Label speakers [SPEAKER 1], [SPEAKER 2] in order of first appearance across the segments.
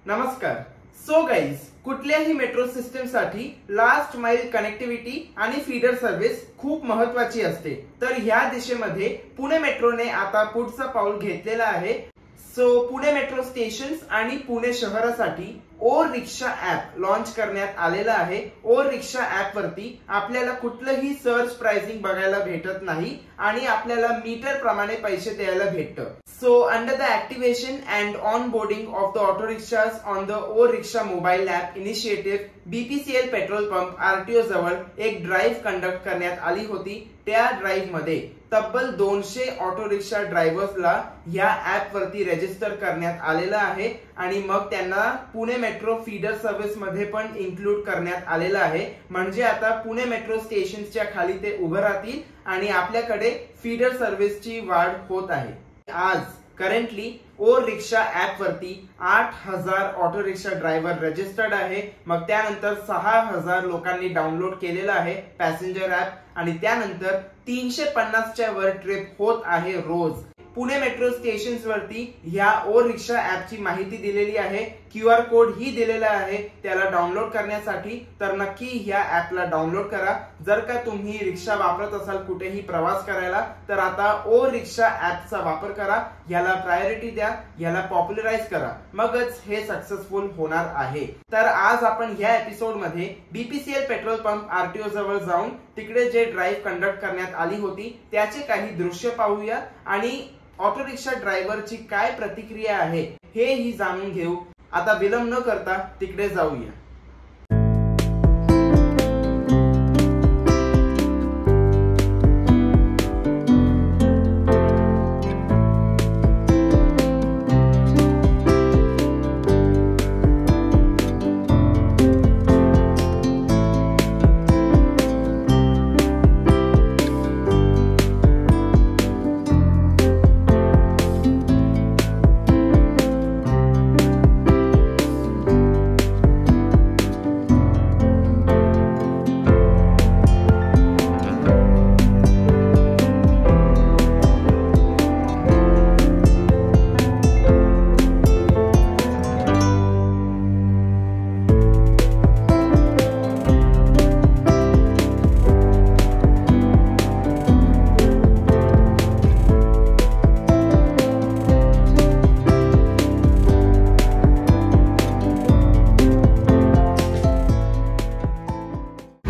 [SPEAKER 1] नमस्कार. So guys, कुठल्याही metro system साठी लास्ट माइल कनेक्टिव्हिटी आणि फीडर सर्व्हिस खूप महत्त्वाची असते. तर ह्या दिशेमध्ये पुणे मेट्रोने आता पुढचं पाऊल घेतलेलं आहे. सो पुणे मेट्रो स्टेशन्स आणि पुणे शहरासाठी ओ रिक्षा ऍप लॉन्च करण्यात आलेला आहे. ओ रिक्षा ऍप वरती आपल्याला कुठलंही सर्च प्राइसिंग बघायला भेटत नाही आणि आपल्याला मीटर प्रमाणे पैसे द्यायला भेटतं. So under the activation and onboarding of the auto rickshaws on the O rickshaw mobile app initiative BPCL petrol pump RTO जवळ एक ड्राईव्ह कंडक्ट करण्यात आली होती. त्या ड्राईव्ह मध्ये तब्बल 200 ऑटो रिक्षा ड्रायव्हर्सला या ऍप वरती रजिस्टर करण्यात आलेलं आहे आणि मग त्यांना पुणे मेट्रो फीडर सर्व्हिस मध्ये पण इन्क्लूड करण्यात आलेलं आहे. म्हणजे आता पुणे मेट्रो स्टेशनच्या खाली ते उभं राहतील आणि आपल्याकडे फीडर सर्व्हिसची वाढ होत आहे. आज करंटली ओ रिक्षा ऍप वरती 8000 ऑटो रिक्षा ड्रायव्हर रजिस्टर्ड आहे. मग त्यानंतर 6000 लोकांनी डाउनलोड केलेलं आहे पॅसेंजर ऍप आणि त्यानंतर 350च्या वर ट्रिप होत आहे रोज. पुणे मेट्रो स्टेशन्स वरती ह्या ओ रिक्षा ऍपची माहिती दिलेली आहे. QR कोड ही दिलेला आहे त्याला डाउनलोड करण्यासाठी. तर नक्की ह्या ऍपला डाउनलोड करा. जर का तुम्ही रिक्षा वापरत असाल कुठेही प्रवास करायला तर आता ओ रिक्षा ऍपचा वापर करा. याला प्रायोरिटी द्या, याला पॉप्युलराइज करा, मगच हे सक्सेसफुल होणार आहे. तर आज आपण ह्या एपिसोड मध्ये बीपीसीएल पेट्रोल पंप आरटीओ जवळ जाऊन तिकडे जे ड्राईव्ह कंडक्ट करण्यात आली होती त्याचे काही दृश्य पाहूया आणि ऑटो रिक्षा ड्रायव्हरची काय प्रतिक्रिया आहे हे ही जाणून घेऊ. आता विलंब न करता तिकडे जाऊया.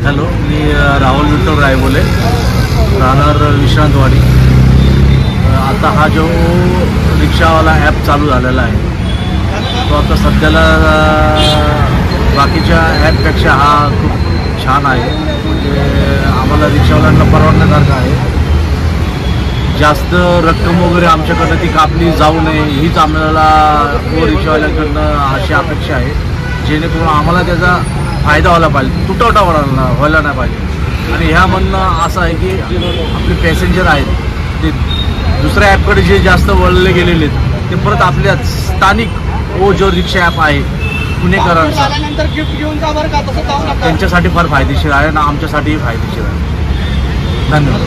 [SPEAKER 2] हॅलो, मी राहुल विठ्ठल रायबोले, राहणार विश्रांतवाडी. आता हा जो रिक्षावाला ॲप चालू झालेला आहे तो आता सध्याला बाकीच्या ॲपपेक्षा हा खूप छान आहे. म्हणजे आम्हाला रिक्षावाल्यांना परवडण्यासारखं आहे. जास्त रक्कम वगैरे आमच्याकडनं ती कापली जाऊ नये हीच आम्हाला रिक्षावाल्यांकडनं अशी अपेक्षा आहे, जेणेकरून आम्हाला त्याचा फायदा व्हायला पाहिजे, तुटवडा व्हायला नाही पाहिजे. आणि ह्या म्हणणं असं आहे की आपले पॅसेंजर आहेत ते दुसऱ्या ॲपकडे जे जास्त वळले गेलेले आहेत ते परत आपल्या स्थानिक ओ जो रिक्षा ॲप आहे पुणेकरांचा त्यांच्यासाठी फार फायदेशीर आहे आणि आमच्यासाठीही फायदेशीर आहे. धन्यवाद.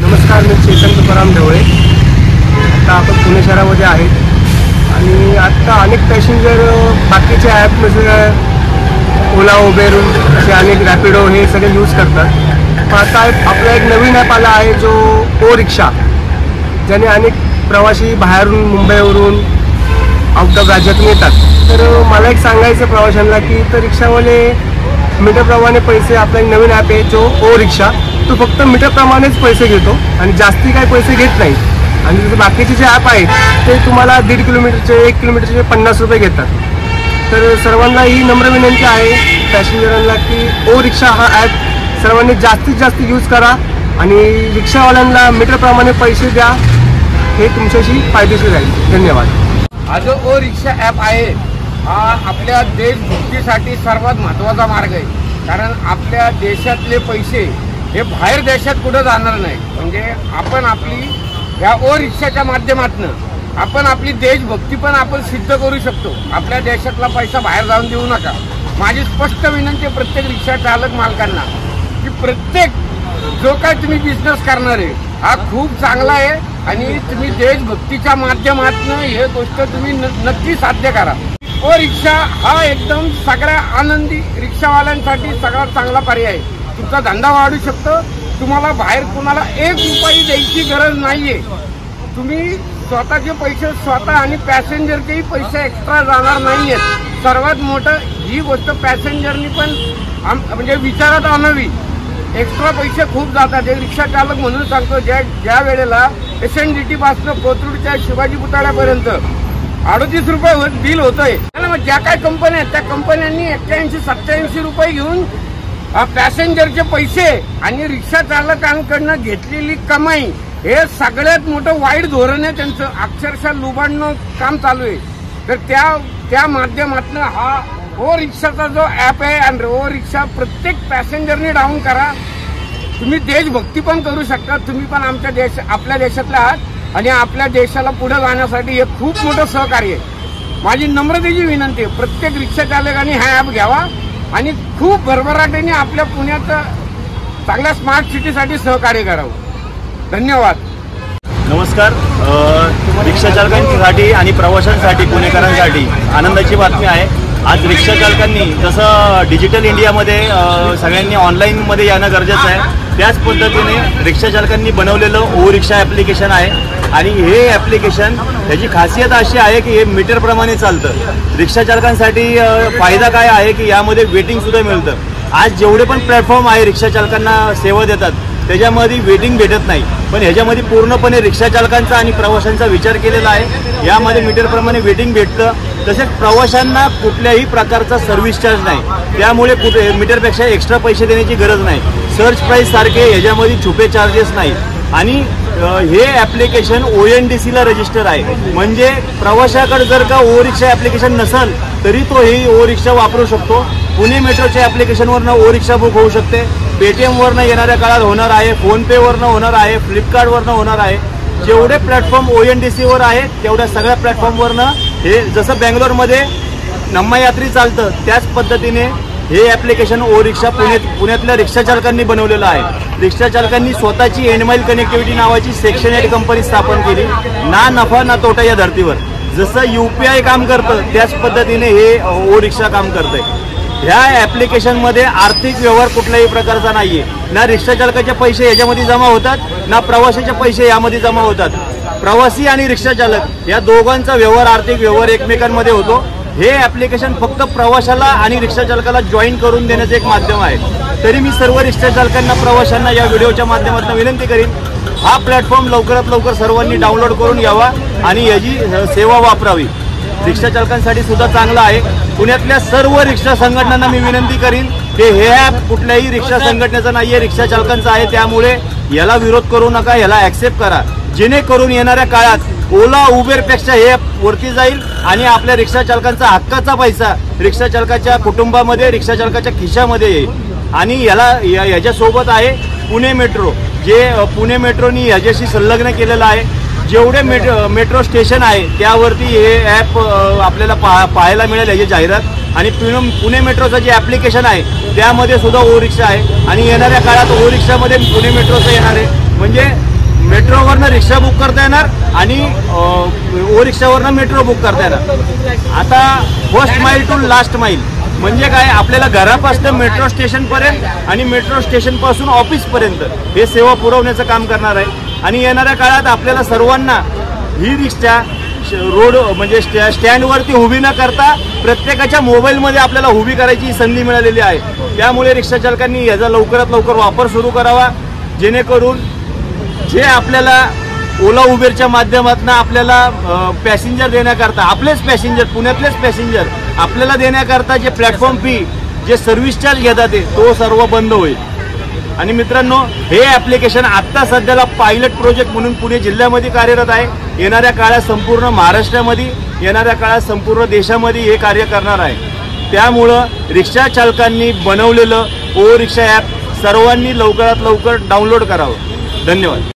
[SPEAKER 3] नमस्कार, मी चेतन तुकाराम ढवळे. आता आपण पुणे शहरामध्ये आहेत आणि आता अनेक पॅसेंजर बाकीच्या ॲपमध्ये ओला, उबेर असे अनेक रॅपिडो हे सगळे यूज करतात. पण आता आपला एक नवीन ॲप आला आहे जो ओ रिक्षा, ज्याने अनेक प्रवासी बाहेरून मुंबईवरून आउट ऑफ राज्यातून येतात. तर मला एक सांगायचं प्रवाशांना की तर रिक्षावाले मीटरप्रमाणे पैसे, आपला एक नवीन ॲप आहे जो ओ रिक्षा, तो फक्त मीटरप्रमाणेच पैसे घेतो आणि जास्ती काही पैसे घेत नाही. आणि जसं बाकीचे जे ॲप आहेत ते तुम्हाला 1.5 किलोमीटरचे 1 किलोमीटरचे 50 रुपये घेतात. तर सर्वांना ही नम्र विनंती आहे पॅसेंजरांना की ओ रिक्षा हा ॲप सर्वांनी जास्तीत जास्त यूज करा आणि रिक्षावाल्यांना मीटरप्रमाणे पैसे द्या. हे तुमच्याशी फायदेशीर राहील. धन्यवाद.
[SPEAKER 4] हा जो ओ रिक्षा ॲप आहे हा आपल्या देशभक्तीसाठी सर्वात महत्त्वाचा मार्ग आहे. कारण आपल्या देशातले पैसे हे बाहेर देशात कुठं जाणार नाही. म्हणजे आपण आपली या ओ रिक्षाच्या माध्यमातून आपण आपली देशभक्ती पण आपण सिद्ध करू शकतो. आपल्या देशातला पैसा बाहेर जाऊन देऊ नका. माझी स्पष्ट विनंती प्रत्येक रिक्षा चालक मालकांना की प्रत्येक जो काय तुम्ही बिझनेस करणार आहे हा खूप चांगला आहे आणि तुम्ही देशभक्तीच्या माध्यमातून हे गोष्ट तुम्ही नक्की साध्य करा. ओ रिक्षा हा एकदम सगळ्या आनंदी रिक्षावाल्यांसाठी सगळ्यात चांगला पर्याय आहे। तुमचा धंदा वाढू शकतो, तुम्हाला बाहेर कोणाला 1 रुपया द्यायची गरज नाहीये। तुम्ही स्वतःचे पैसे स्वतः आणि पॅसेंजरचेही पैसे एक्स्ट्रा जाणार नाहीयेत। सर्वात मोठं ही गोष्ट पॅसेंजरनी पण म्हणजे विचारात आणावी। एक्स्ट्रा पैसे खूप जातात। एक रिक्षा चालक म्हणून सांगतो, ज्या वेळेला SNDT पासून कोथरूडच्या शिवाजी पुतळ्यापर्यंत 38 रुपये बिल होतंय, मग ज्या काय कंपन्या आहेत त्या कंपन्यांनी 81-87 रुपये घेऊन पॅसेंजरचे पैसे आणि रिक्षा चालकांकडनं घेतलेली कमाई हे सगळ्यात मोठं वाईट धोरण आहे त्यांचं। अक्षरशः लुबाडणं काम चालू आहे। तर त्या माध्यमातून हा ओ रिक्षाचा जो ऍप आहे आणि ओ रिक्षा प्रत्येक पॅसेंजरने डाऊन करा। तुम्ही देशभक्ती पण करू शकता। तुम्ही पण आपल्या देशातले आहात आणि आपल्या देशाला पुढे जाण्यासाठी हे खूप मोठं सहकार्य आहे। माझी नम्रतेची विनंती आहे, प्रत्येक रिक्षा चालकांनी हा ऍप घ्यावा आणि खूप भरभराटीने आपल्या पुण्याचं चांगल्या स्मार्ट सिटीसाठी सहकार्य करावं। धन्यवाद।
[SPEAKER 5] नमस्कार। रिक्षा चालकांसाठी आणि प्रवाशांसाठी पुणेकरांसाठी आनंदाची बातमी आहे। आज रिक्षा चालकांनी जसं डिजिटल इंडियामध्ये सगळ्यांनी ऑनलाईनमध्ये येणं गरजेचं आहे, त्याच पद्धतीने रिक्षा चालकांनी बनवलेलं ओ रिक्षा ॲप्लिकेशन आहे आणि हे ॲप्लिकेशन त्याची खासियत अशी आहे की हे मीटरप्रमाणे चालतं। रिक्षा चालकांसाठी फायदा काय आहे की यामध्ये वेटिंगसुद्धा मिळतं। आज जेवढे पण प्लॅटफॉर्म आहे रिक्षा चालकांना सेवा देतात त्याच्यामध्ये वेटिंग भेटत नाही, पण ह्याच्यामध्ये पूर्णपणे रिक्षा चालकांचा आणि प्रवाशांचा विचार केलेला आहे। यामध्ये मीटरप्रमाणे वेटिंग भेटतं, तसेच प्रवाशांना कुठल्याही प्रकारचा सर्व्हिस चार्ज नाही, त्यामुळे मीटरपेक्षा एक्स्ट्रा पैसे देण्याची गरज नाही। सर्च प्राईस सारखे ह्याच्यामध्ये छुपे चार्जेस नाही आणि हे ॲप्लिकेशन ONDCला रजिस्टर आहे, म्हणजे प्रवाशाकडे जर का ओ रिक्षा ॲप्लिकेशन नसेल तरी तो ही ओ रिक्षा वापरू शकतो। पुणे मेट्रोच्या ॲप्लिकेशनवरनं ओ रिक्षा बुक होऊ शकते, पेटीएमवरनं येणाऱ्या काळात होणार आहे, फोनपेवरनं होणार आहे, फ्लिपकार्टवरनं होणार आहे। जेवढे प्लॅटफॉर्म ONDCवर आहेत तेवढ्या सगळ्या प्लॅटफॉर्मवरनं हे जसं बेंगलोरमध्ये नम्मायात्री चालतं त्याच पद्धतीने हे ॲप्लिकेशन ओ रिक्षा पुण्यातल्या रिक्षा चालकांनी बनवलेलं आहे। रिक्षा चालकांनी स्वतःची एनमाईल कनेक्टिव्हिटी नावाची सेक्शन 8 कंपनी स्थापन केली, ना नफा ना तोटा या धर्तीवर। जसं UPI काम करतं त्याच पद्धतीने हे ओ रिक्षा काम करतंय। ह्या ॲप्लिकेशनमध्ये आर्थिक व्यवहार कुठल्याही प्रकारचा नाहीये, ना रिक्षा चालकाचे पैसे याच्यामध्ये जमा होतात ना प्रवाशाचे पैसे यामध्ये जमा होतात। प्रवासी आणि रिक्षा चालक या दोघांचा व्यवहार आर्थिक व्यवहार एकमेकांमध्ये होतो। हे ॲप्लिकेशन फक्त प्रवाशाला आणि रिक्षा चालकाला जॉईन करून देण्याचं एक माध्यम आहे। तरी मी सर्व रिक्षा चालकांना प्रवाशांना या व्हिडिओच्या माध्यमातून विनंती करीन, हा प्लॅटफॉर्म लवकरात लवकर सर्वांनी डाउनलोड करून घ्यावा आणि याची सेवा वापरावी। रिक्षा चालकांसाठी सुद्धा चांगलं आहे। पुण्यातल्या सर्व रिक्षा संघटनांना मी विनंती करीन की हे ॲप कुठल्याही रिक्षा संघटनेचं नाहीये, रिक्षा चालकांचं आहे, त्यामुळे याला विरोध करू नका, याला ॲक्सेप्ट करा, जेणेकरून येणाऱ्या काळात ओला उबेरपेक्षा हे वरती जाईल आणि आपल्या रिक्षा चालकांचा हक्काचा पैसा रिक्षा चालकाच्या कुटुंबामध्ये रिक्षा चालकाच्या खिशामध्ये येईल। आणि याच्यासोबत आहे पुणे मेट्रो, जे पुणे मेट्रोनी याच्याशी संलग्न केलेलं आहे। जेवढे मेट्रो स्टेशन आहे त्यावरती हे ॲप आपल्याला पाहायला मिळेल याची जाहिरात। आणि पुणे मेट्रोचं जे ॲप्लिकेशन आहे त्यामध्ये सुद्धा ओ रिक्षा आहे आणि येणाऱ्या काळात ओ रिक्षामध्ये पुणे मेट्रोचं येणार आहे, म्हणजे मेट्रोवरनं रिक्षा बुक करता येणार आणि ओ रिक्षावरनं मेट्रो बुक करता येणार। आता first mile to last mile म्हणजे काय, आपल्याला घरापासून मेट्रो स्टेशनपर्यंत आणि मेट्रो स्टेशनपासून ऑफिसपर्यंत हे सेवा पुरवण्याचं काम करणार आहे। आणि येणाऱ्या काळात आपल्याला सर्वांना ही रिक्षा रोड म्हणजे स्टँडवरती उभी न करता प्रत्येकाच्या मोबाईलमध्ये आपल्याला उभी करायची संधी मिळालेली आहे। त्यामुळे रिक्षा चालकांनी याचा लवकरात लवकर वापर सुरू करावा, जेणेकरून जे आपल्याला ओला उबेरच्या माध्यमातून आपल्याला पॅसेंजर देण्याकरता आपलेच पॅसेंजर पुण्यातलेच पॅसेंजर आपल्याला देण्याकरता जे प्लॅटफॉर्म फी जे सर्व्हिस चार्ज घेतात तो सर्व बंद होईल। आणि मित्रांनो, हे ॲप्लिकेशन आत्ता सध्याला पायलट प्रोजेक्ट म्हणून पुणे जिल्ह्यामध्ये कार्यरत आहे। येणाऱ्या काळात संपूर्ण महाराष्ट्रामध्ये येणाऱ्या काळात संपूर्ण देशामध्ये हे कार्य करणार आहे। त्यामुळं रिक्षा चालकांनी बनवलेलं ओ रिक्षा ॲप सर्वांनी लवकरात लवकर डाउनलोड करावं। धन्यवाद।